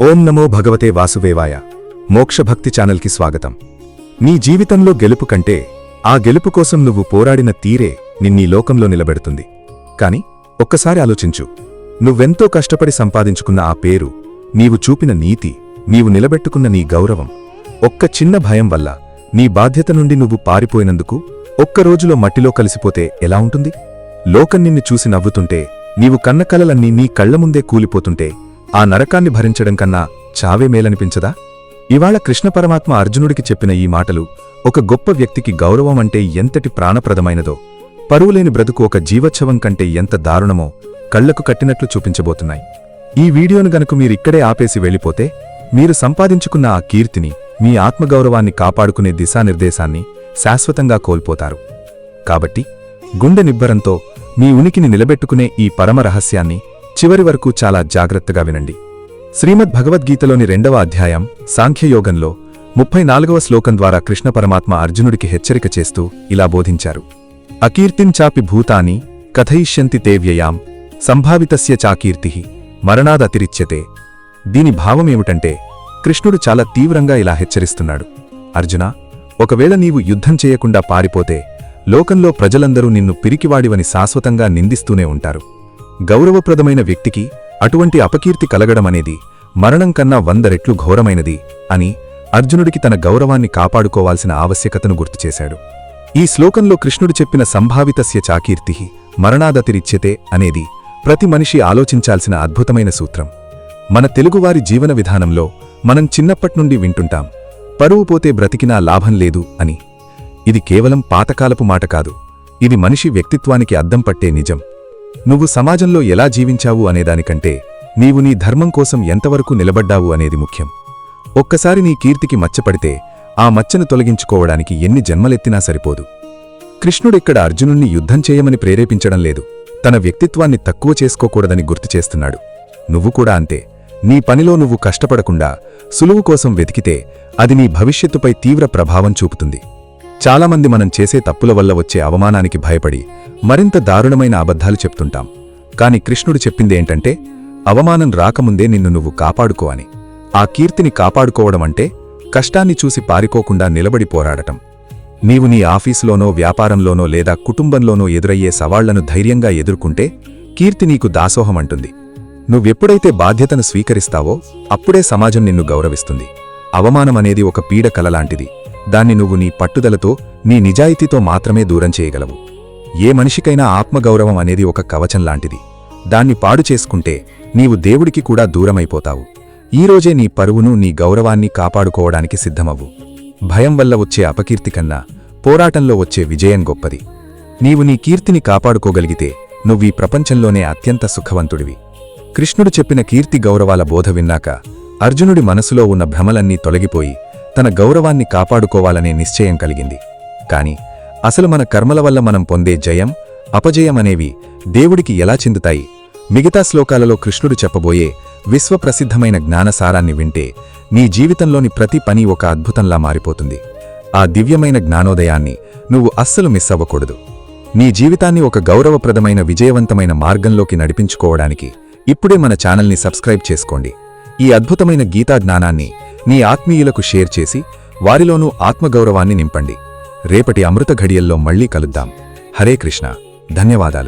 ఓం నమో భగవతే వాసుదేవాయ. మోక్షభక్తి ఛానల్కి స్వాగతం. నీ జీవితంలో గెలుపు కంటే ఆ గెలుపు కోసం నువ్వు పోరాడిన తీరే నిన్నీ లోకంలో నిలబెడుతుంది. కాని ఒక్కసారి ఆలోచించు, నువ్వెంతో కష్టపడి సంపాదించుకున్న ఆ పేరు, నీవు చూపిన నీతి, నీవు నిలబెట్టుకున్న నీ గౌరవం, ఒక్క చిన్న భయం వల్ల నీ బాధ్యత నుండి నువ్వు పారిపోయినందుకు ఒక్కరోజులో మట్టిలో కలిసిపోతే ఎలా ఉంటుంది? లోకం నిన్ను చూసి నవ్వుతుంటే, నీవు కన్న కలలన్నీ నీ కళ్లముందే కూలిపోతుంటే ఆ నరకాన్ని భరించడం కన్నా చావే మేలనిపించదా? ఇవాళ కృష్ణ పరమాత్మ అర్జునుడికి చెప్పిన ఈ మాటలు ఒక గొప్ప వ్యక్తికి గౌరవం అంటే ఎంతటి ప్రాణప్రదమైనదో, పరువులేని బ్రతుకు ఒక జీవోత్సవం కంటే ఎంత దారుణమో కళ్లకు కట్టినట్లు చూపించబోతున్నాయి. ఈ వీడియోను గనుక మీరిక్కడే ఆపేసి వెళ్ళిపోతే, మీరు సంపాదించుకున్న ఆ కీర్తిని, మీ ఆత్మగౌరవాన్ని కాపాడుకునే దిశానిర్దేశాన్ని శాశ్వతంగా కోల్పోతారు. కాబట్టి గుండె నిబ్బరంతో మీ ఉనికిని నిలబెట్టుకునే ఈ పరమ రహస్యాన్ని చివరి వరకు చాలా జాగ్రత్తగా వినండి. శ్రీమద్ భగవద్గీతలోని 2వ అధ్యాయం సాంఖ్యయోగంలో 34వ శ్లోకం ద్వారా కృష్ణ పరమాత్మ అర్జునుడికి హెచ్చరిక చేస్తూ ఇలా బోధించారు: అకీర్తించాపి భూతాని కథయిష్యంతి తే వ్యయాం సంభావితస్య చాకీర్తి మరణాదతిరిచ్యతే. దీని భావమేమిటంటే, కృష్ణుడు చాలా తీవ్రంగా ఇలా హెచ్చరిస్తున్నాడు: అర్జునా, ఒకవేళ నీవు యుద్ధం చేయకుండా పారిపోతే లోకంలో ప్రజలందరూ నిన్ను పిరికివాడివని శాశ్వతంగా నిందిస్తూనే ఉంటారు. గౌరవప్రదమైన వ్యక్తికి అటువంటి అపకీర్తి కలగడమనేది మరణం కన్నా 100 రెట్లు ఘోరమైనది అని అర్జునుడికి తన గౌరవాన్ని కాపాడుకోవాల్సిన ఆవశ్యకతను గుర్తుచేశాడు. ఈ శ్లోకంలో కృష్ణుడు చెప్పిన సంభావితస్య చాకీర్తి మరణాదతిరిచ్యతే అనేది ప్రతి మనిషి ఆలోచించాల్సిన అద్భుతమైన సూత్రం. మన తెలుగువారి జీవన విధానంలో మనం చిన్నప్పట్నుండి వింటుంటాం, పరువు పోతే బ్రతికినా లాభం లేదు అని. ఇది కేవలం పాతకాలపు మాట కాదు, ఇది మనిషి వ్యక్తిత్వానికి అద్దం పట్టే నిజం. నువ్వు సమాజంలో ఎలా జీవించావు అనేదానికంటే నీవు నీ ధర్మం కోసం ఎంతవరకు నిలబడ్డావు అనేది ముఖ్యం. ఒక్కసారి నీ కీర్తికి మచ్చపడితే ఆ మచ్చను తొలగించుకోవడానికి ఎన్ని జన్మలెత్తినా సరిపోదు. కృష్ణుడిక్కడ అర్జునుణ్ణి యుద్ధం చేయమని ప్రేరేపించడం లేదు, తన వ్యక్తిత్వాన్ని తక్కువ చేసుకోకూడదని గుర్తుచేస్తున్నాడు. నువ్వు కూడా అంతే. నీ పనిలో నువ్వు కష్టపడకుండా సులువు కోసం వెతికితే అది నీ భవిష్యత్తుపై తీవ్ర ప్రభావం చూపుతుంది. చాలామంది మనం చేసే తప్పుల వల్ల వచ్చే అవమానానికి భయపడి మరింత దారుణమైన అబద్ధాలు చెప్తుంటాం. కాని కృష్ణుడు చెప్పిందేంటంటే, అవమానం రాకముందే నిన్ను నువ్వు కాపాడుకో అని. ఆ కీర్తిని కాపాడుకోవడమంటే కష్టాన్ని చూసి పారిపోకుండా నిలబడి పోరాడటం. నీవు నీ ఆఫీసులోనో, వ్యాపారంలోనో లేదా కుటుంబంలోనో ఎదురయ్యే సవాళ్లను ధైర్యంగా ఎదుర్కొంటే కీర్తి నీకు దాసోహమంటుంది. నువ్వెప్పుడైతే బాధ్యతను స్వీకరిస్తావో అప్పుడే సమాజం నిన్ను గౌరవిస్తుంది. అవమానమనేది ఒక పీడ కలలాంటిది. దాన్ని నువ్వు నీ పట్టుదలతో, నీ నిజాయితీతో మాత్రమే దూరం చేయగలవు. ఏ మనిషికైనా ఆత్మగౌరవం అనేది ఒక కవచంలాంటిది. దాన్ని పాడు చేసుకుంటే నీవు దేవుడికి కూడా దూరమైపోతావు. ఈరోజే నీ పరువును, నీ గౌరవాన్ని కాపాడుకోవడానికి సిద్ధమవ్వు. భయం వల్ల వచ్చే అపకీర్తి కన్నా పోరాటంలో వచ్చే విజయం గొప్పది. నీవు నీ కీర్తిని కాపాడుకోగలిగితే నువ్వీ ప్రపంచంలోనే అత్యంత సుఖవంతుడివి. కృష్ణుడు చెప్పిన కీర్తి గౌరవాల బోధ విన్నాక అర్జునుడి మనసులో ఉన్న భ్రమలన్నీ తొలగిపోయి తన గౌరవాన్ని కాపాడుకోవాలనే నిశ్చయం కలిగింది. కాని అసలు మన కర్మల వల్ల మనం పొందే జయం, అపజయం అనేవి దేవుడికి ఎలా చెందుతాయి? మిగతా శ్లోకాలలో కృష్ణుడు చెప్పబోయే విశ్వప్రసిద్ధమైన జ్ఞానసారాన్ని వింటే నీ జీవితంలోని ప్రతి పని ఒక అద్భుతంలా మారిపోతుంది. ఆ దివ్యమైన జ్ఞానోదయాన్ని నువ్వు అస్సలు మిస్ అవ్వకూడదు. నీ జీవితాన్ని ఒక గౌరవప్రదమైన, విజయవంతమైన మార్గంలోకి నడిపించుకోవడానికి ఇప్పుడే మన ఛానల్ని సబ్స్క్రైబ్ చేసుకోండి. ఈ అద్భుతమైన గీతా జ్ఞానాన్ని నీ ఆత్మీయులకు షేర్ చేసి వారిలోనూ ఆత్మగౌరవాన్ని నింపండి. రేపటి అమృత ఘడియల్లో మళ్లీ కలుద్దాం. హరే కృష్ణ. ధన్యవాదాలు.